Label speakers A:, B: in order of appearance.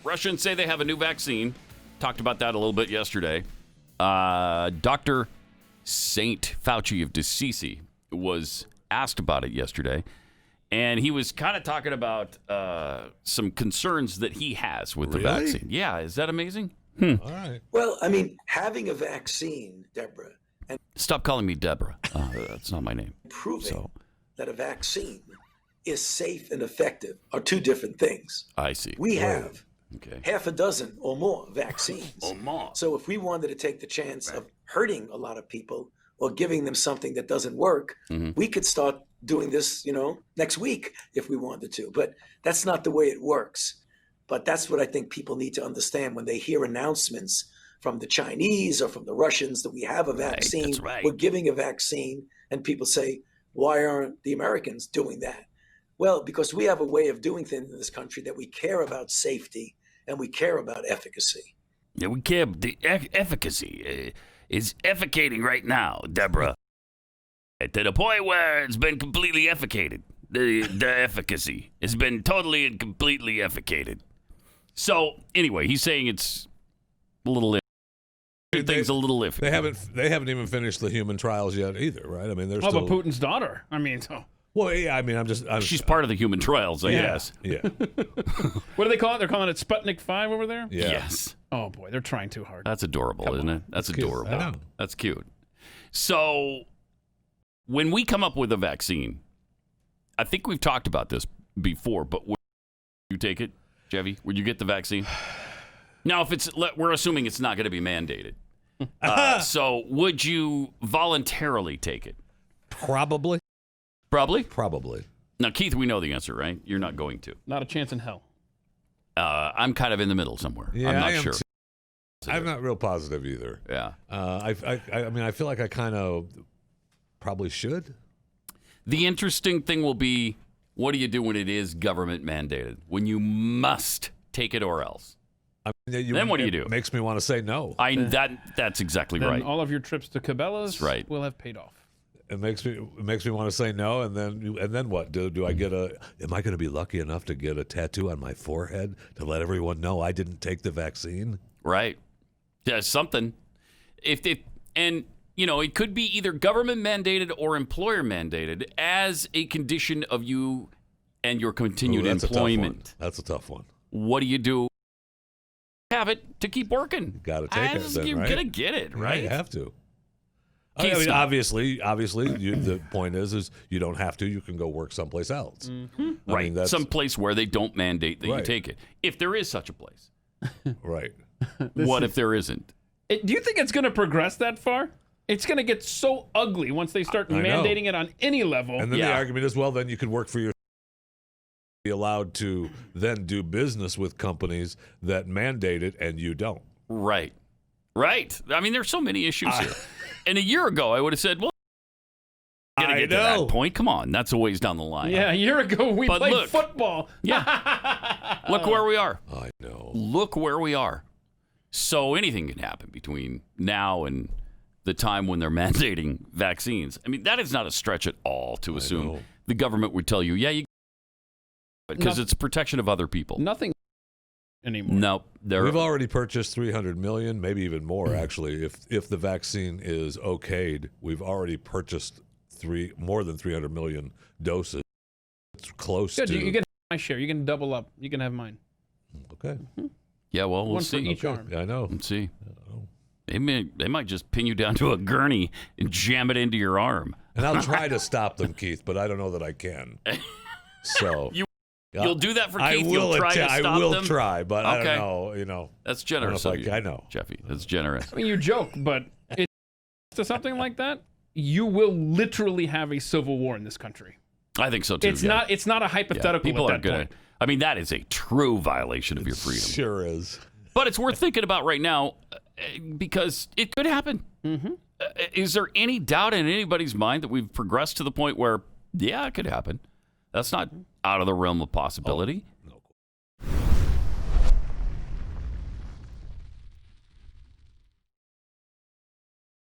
A: Russians say they have a new vaccine. Talked about that a little bit yesterday. Dr. Saint Fauci of Assisi was asked about it yesterday, and he was kind of talking about some concerns that he has with the vaccine. Yeah, is that amazing?
B: All right. Well, I mean, having a vaccine, Deborah, and
A: stop calling me Deborah. That's not my name.
B: Proving that a vaccine is safe and effective are two different things.
A: I see.
B: We have half a dozen or more vaccines.
A: Or more.
B: So if we wanted to take the chance of hurting a lot of people or giving them something that doesn't work, we could start doing this, next week if we wanted to. But that's not the way it works. But that's what I think people need to understand when they hear announcements from the Chinese or from the Russians that we have a vaccine, we're giving a vaccine, and people say, why aren't the Americans doing that? Well, because we have a way of doing things in this country that we care about safety and we care about efficacy.
A: Yeah, we care. The efficacy is efficating right now, Deborah. To the point where it's been completely efficated. The efficacy has been totally and completely efficated. So, anyway, he's saying it's a little iffy. Things a little iffy.
C: They haven't even finished the human trials yet either, right? I mean, there's still...
D: but Putin's daughter. I mean, so...
C: Well, yeah, I mean,
A: she's part of the human trials, I guess.
C: Yeah.
D: What do they call it? They're calling it Sputnik 5 over there?
C: Yeah.
A: Yes.
D: Oh, boy, they're trying too hard.
A: That's adorable, isn't it? That's adorable.
C: I know.
A: That's cute. So, when we come up with a vaccine, I think we've talked about this before, but would you take it, Chevy? Would you get the vaccine? Now, if we're assuming it's not going to be mandated. So, would you voluntarily take it?
C: Probably.
A: Probably. Now, Keith, we know the answer, right? You're not going to.
D: Not a chance in hell.
A: I'm kind of in the middle somewhere.
C: Yeah,
A: I'm not sure.
C: I'm not real positive either.
A: Yeah.
C: I mean, I feel like I kind of probably should.
A: The interesting thing will be, what do you do when it is government mandated? When you must take it or else? Then what do you do?
C: It makes me want to say no.
A: That's exactly
D: then
A: right.
D: All of your trips to Cabela's will have paid off.
C: It makes me want to say no, and then what? Do I get am I going to be lucky enough to get a tattoo on my forehead to let everyone know I didn't take the vaccine?
A: Right. Yeah, something. And it could be either government mandated or employer mandated as a condition of you and your continued employment.
C: That's a tough one.
A: What do you do? Have it to keep working.
C: Got to take it. Then,
A: you're
C: right?
A: gonna get it, right?
C: Yeah, you have to. I mean, obviously, the point is you don't have to. You can go work someplace else.
A: Mm-hmm. Right. Mean, some place where they don't mandate that you take it. If there is such a place.
C: Right.
A: What if there isn't?
D: Do you think it's going to progress that far? It's going to get so ugly once they start mandating it on any level.
C: And then the argument is, well, then you could work for your be allowed to then do business with companies that mandate it and you don't.
A: Right. I mean, there's so many issues here. And a year ago, I would have said, well, I'm going to get to that point. Come on. That's a ways down the line.
D: Yeah, a year ago, we played football.
A: Yeah. Look where we are.
C: I know.
A: Look where we are. So anything can happen between now and the time when they're mandating vaccines. I mean, that is not a stretch at all to assume the government would tell you, because it's protection of other people.
D: Nothing anymore.
A: No,
C: we've already purchased 300 million, maybe even more. Actually, if the vaccine is okayed, we've already purchased more than 300 million doses. It's close to.
D: You get my share. You can double up. You can have mine.
C: Okay.
A: Mm-hmm. Yeah, well, we'll see.
D: For each arm.
C: Yeah, I know.
A: Let's see. They might just pin you down to a gurney and jam it into your arm.
C: And I'll try to stop them, Keith, but I don't know that I can. So
A: you'll do that for Keith.
C: I will
A: You'll try to stop
C: I will
A: them?
C: try, but I don't know.
A: That's generous of you.
C: I know,
A: Jeffy. That's generous.
D: I mean, you joke, but to something like that, you will literally have a civil war in this country.
A: I think so too.
D: It's not a hypothetical.
A: People
D: at
A: are going to. I mean, that is a true violation of your freedom.
C: Sure is.
A: But it's worth thinking about right now because it could happen.
D: Mm-hmm.
A: Is there any doubt in anybody's mind that we've progressed to the point where, it could happen? That's not out of the realm of possibility.